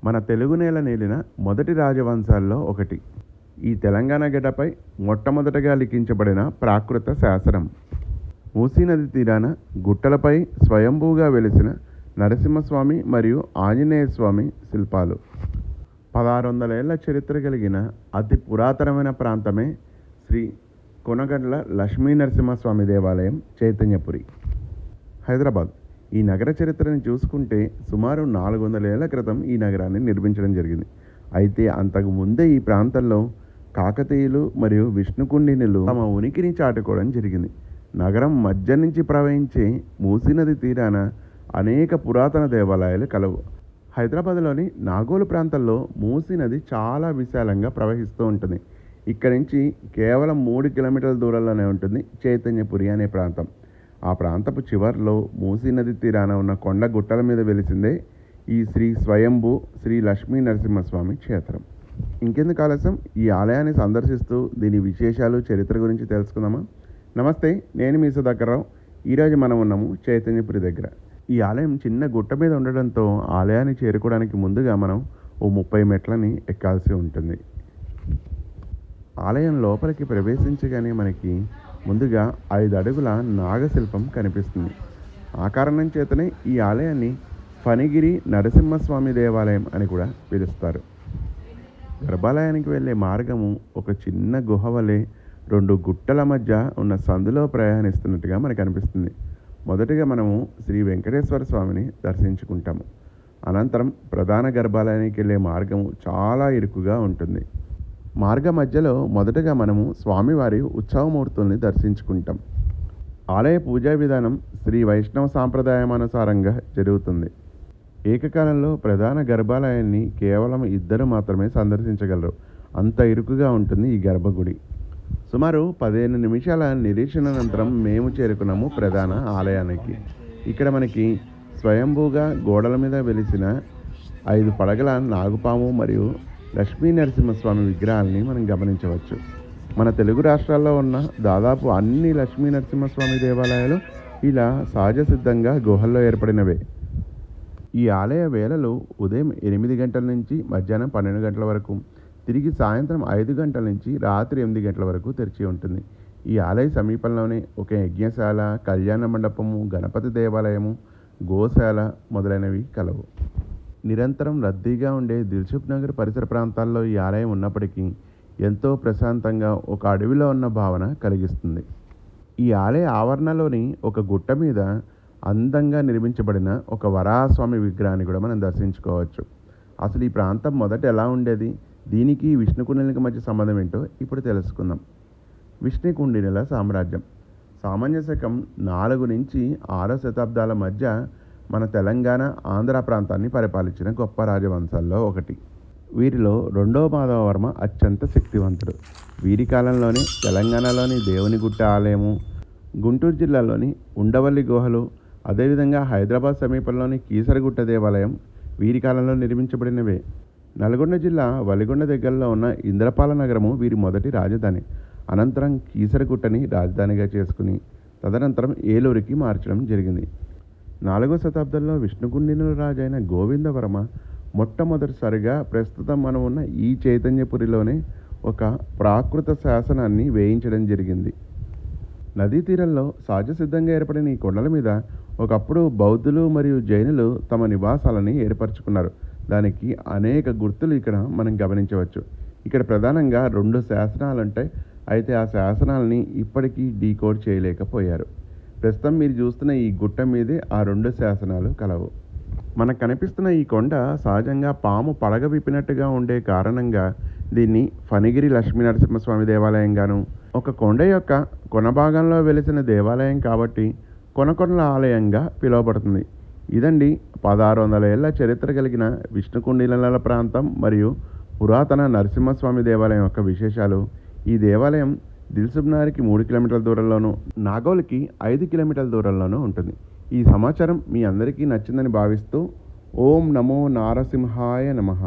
మన తెలుగు నేల నేలిన మొదటి రాజవంశాల్లో ఒకటి. ఈ తెలంగాణ గడ్డపై మొట్టమొదటగా లిఖించబడిన ప్రాకృత శాసనం. మూసీ నది తీరాన గుట్టలపై స్వయంభూగా వెలిసిన నరసింహస్వామి మరియు ఆంజనేయ స్వామి శిల్పాలు. 1600 ఏళ్ల చరిత్ర కలిగిన అతి పురాతనమైన ప్రాంతమే శ్రీ కొనగండ్ల లక్ష్మీ నరసింహస్వామి దేవాలయం, చైతన్యపురి, హైదరాబాద్. ఈ నగర చరిత్రని చూసుకుంటే సుమారు 400 ఏళ్ల క్రితం ఈ నగరాన్ని నిర్మించడం జరిగింది. అయితే అంతకు ముందే ఈ ప్రాంతంలో కాకతీయులు మరియు విష్ణుకుండినులు తమ ఉనికిని చాటుకోవడం జరిగింది. నగరం మధ్య నుంచి ప్రవహించే మూసీ నది తీరాన అనేక పురాతన దేవాలయాలు కలవు. హైదరాబాద్లోని నాగోలు ప్రాంతంలో మూసీ నది చాలా విశాలంగా ప్రవహిస్తూ ఉంటుంది. ఇక్కడి నుంచి కేవలం 3 కిలోమీటర్ల దూరంలోనే ఉంటుంది చైతన్యపురి అనే ప్రాంతం. ఆ ప్రాంతపు చివర్లో మూసీ నది తీరాన ఉన్న కొండ గుట్టల మీద వెలిసిందే ఈ శ్రీ స్వయంభూ శ్రీ లక్ష్మీ నరసింహస్వామి క్షేత్రం. ఇంకెందుకు ఆలస్యం, ఈ ఆలయాన్ని సందర్శిస్తూ దీని విశేషాలు, చరిత్ర గురించి తెలుసుకుందామా? నమస్తే, నేను మీ సుధాకర్రావు. ఈరోజు మనం ఉన్నాము చైతన్యపురి దగ్గర. ఈ ఆలయం చిన్న గుట్ట మీద ఉండడంతో ఆలయాన్ని చేరుకోవడానికి ముందుగా మనం ఓ 30 మెట్లని ఎక్కాల్సి ఉంటుంది. ఆలయం లోపలికి ప్రవేశించగానే మనకి ముందుగా 5 అడుగుల నాగశిల్పం కనిపిస్తుంది. ఆ కారణం చేతనే ఈ ఆలయాన్ని ఫణిగిరి నరసింహస్వామి దేవాలయం అని కూడా పిలుస్తారు. గర్భాలయానికి వెళ్ళే మార్గము ఒక చిన్న గుహ వలె 2 గుట్టల మధ్య ఉన్న సందులో ప్రయాణిస్తున్నట్టుగా మనకు అనిపిస్తుంది. మొదటగా మనము శ్రీ వెంకటేశ్వర స్వామిని దర్శించుకుంటాము. అనంతరం ప్రధాన గర్భాలయానికి వెళ్ళే మార్గము చాలా ఇరుకుగా ఉంటుంది. మార్గ మధ్యలో మొదటగా మనము స్వామివారి ఉత్సవమూర్తుల్ని దర్శించుకుంటాం. ఆలయ పూజా విధానం శ్రీ వైష్ణవ సాంప్రదాయమానుసారంగా జరుగుతుంది. ఏకకాలంలో ప్రధాన గర్భాలయాన్ని కేవలం 2 మాత్రమే సందర్శించగలరు. అంత ఇరుకుగా ఉంటుంది ఈ గర్భగుడి. సుమారు 15 నిమిషాల నిరీక్షణ అనంతరం మేము చేరుకున్నాము ప్రధాన ఆలయానికి. ఇక్కడ మనకి స్వయంభూగా గోడల మీద వెలిసిన 5 పడగల నాగుపాము మరియు లక్ష్మీ నరసింహస్వామి విగ్రహాలని మనం గమనించవచ్చు. మన తెలుగు రాష్ట్రాల్లో ఉన్న దాదాపు అన్ని లక్ష్మీ నరసింహస్వామి దేవాలయాలు ఇలా సహజ సిద్ధంగా గుహల్లో ఏర్పడినవే. ఈ ఆలయ వేళలు ఉదయం 8 గంటల నుంచి మధ్యాహ్నం 12 గంటల వరకు, తిరిగి సాయంత్రం 5 గంటల నుంచి రాత్రి 8 గంటల వరకు తెరిచి ఉంటుంది. ఈ ఆలయ సమీపంలోనే ఒక యజ్ఞశాల, కళ్యాణ మండపము, గణపతి దేవాలయము, గోశాల మొదలైనవి కలవు. నిరంతరం రద్దీగా ఉండే దిల్సుఖ్ నగర్ పరిసర ప్రాంతాల్లో ఈ ఆలయం ఉన్నప్పటికీ ఎంతో ప్రశాంతంగా ఒక అడవిలో ఉన్న భావన కలిగిస్తుంది. ఈ ఆలయ ఆవరణలోని ఒక గుట్ట మీద అందంగా నిర్మించబడిన ఒక వరాహస్వామి విగ్రహాన్ని కూడా మనం దర్శించుకోవచ్చు. అసలు ఈ ప్రాంతం మొదట ఎలా ఉండేది, దీనికి విష్ణుకుండినులకు మధ్య సంబంధం ఏంటో ఇప్పుడు తెలుసుకుందాం. విష్ణుకుండినుల సామ్రాజ్యం సామాన్య శకం 4 నుంచి 6వ శతాబ్దాల మధ్య మన తెలంగాణ, ఆంధ్ర ప్రాంతాన్ని పరిపాలించిన గొప్ప రాజవంశాల్లో ఒకటి. వీరిలో 2వ మాధవవర్మ అత్యంత శక్తివంతుడు. వీరి కాలంలోనే తెలంగాణలోని దేవునిగుట్ట ఆలయము, గుంటూరు జిల్లాలోని ఉండవల్లి గుహలు, అదేవిధంగా హైదరాబాద్ సమీపంలోని కీసరగుట్ట దేవాలయం వీరి కాలంలో నిర్మించబడినవే. నల్గొండ జిల్లా వలిగొండ దగ్గరలో ఉన్న ఇంద్రపాల నగరము వీరి మొదటి రాజధాని. అనంతరం కీసరగుట్టని రాజధానిగా చేసుకుని తదనంతరం ఏలూరికి మార్చడం జరిగింది. 4వ శతాబ్దంలో విష్ణుకుండినుల రాజైన గోవిందవర్మ మొట్టమొదటిసారిగా ప్రస్తుతం మనం ఉన్న ఈ చైతన్యపురిలోనే ఒక ప్రాకృత శాసనాన్ని వేయించడం జరిగింది. నదీ తీరంలో సహజ సిద్ధంగా ఏర్పడిన ఈ కొండల మీద ఒకప్పుడు బౌద్ధులు మరియు జైనులు తమ నివాసాలని ఏర్పరచుకున్నారు. దానికి అనేక గుర్తులు ఇక్కడ మనం గమనించవచ్చు. ఇక్కడ ప్రధానంగా 2 శాసనాలు ఉంటాయి. అయితే ఆ శాసనాలని ఇప్పటికీ డీకోడ్ చేయలేకపోయారు. ప్రస్తుతం మీరు చూస్తున్న ఈ గుట్ట మీదే ఆ 2 శాసనాలు కలవు. మనకు కనిపిస్తున్న ఈ కొండ సహజంగా పాము పడగ విప్పినట్టుగా ఉండే కారణంగా దీన్ని ఫణిగిరి లక్ష్మీ నరసింహస్వామి దేవాలయంగాను, ఒక కొండ యొక్క కొన భాగంలో వెలిసిన దేవాలయం కాబట్టి కొనకొండల ఆలయంగా పిలువబడుతుంది. ఇదండి 1600 ఏళ్ల చరిత్ర కలిగిన విష్ణుకుండినుల ప్రాంతం మరియు పురాతన నరసింహస్వామి దేవాలయం యొక్క విశేషాలు. ఈ దేవాలయం దిల్సుఖ్ నగర్కి 3 కిలోమీటర్ల దూరంలోనూ, నాగోల్కి 5 కిలోమీటర్ల దూరంలోనూ ఉంటుంది. ఈ సమాచారం మీ అందరికీ నచ్చిందని భావిస్తూ ఓం నమో నారసింహాయ నమః.